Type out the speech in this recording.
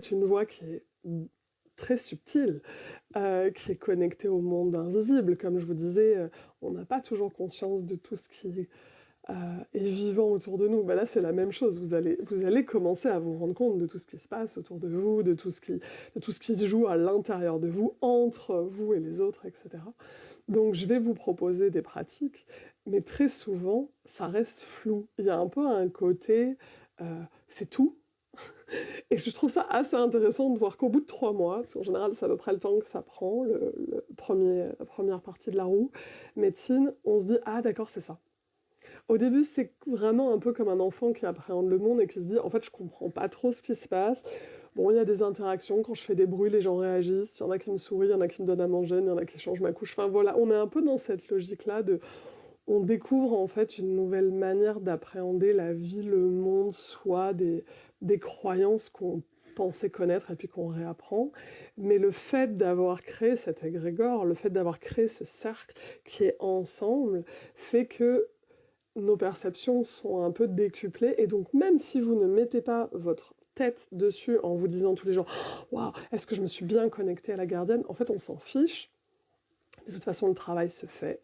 C'est une voix qui est très subtile, qui est connectée au monde invisible. Comme je vous disais, on n'a pas toujours conscience de tout ce qui est vivant autour de nous. Bah là, c'est la même chose. Vous allez commencer à vous rendre compte de tout ce qui se passe autour de vous, de tout ce qui se joue à l'intérieur de vous, entre vous et les autres, etc. Donc, je vais vous proposer des pratiques, mais très souvent, ça reste flou. Il y a un peu un côté, c'est tout. Et je trouve ça assez intéressant de voir qu'au bout de 3 mois, parce qu'en général, c'est à peu près le temps que ça prend, la première partie de la roue médecine, on se dit, ah d'accord, c'est ça. Au début, c'est vraiment un peu comme un enfant qui appréhende le monde et qui se dit, en fait, je comprends pas trop ce qui se passe. Bon, il y a des interactions, quand je fais des bruits, les gens réagissent, il y en a qui me sourient, il y en a qui me donnent à manger, il y en a qui changent ma couche. Enfin voilà, on est un peu dans cette logique-là de... On découvre en fait une nouvelle manière d'appréhender la vie, le monde, soit des croyances qu'on pensait connaître et puis qu'on réapprend. Mais le fait d'avoir créé cet égrégore, le fait d'avoir créé ce cercle qui est ensemble, fait que nos perceptions sont un peu décuplées. Et donc même si vous ne mettez pas votre tête dessus en vous disant tous les jours « Waouh, est-ce que je me suis bien connectée à la gardienne ?» En fait, on s'en fiche. De toute façon, le travail se fait.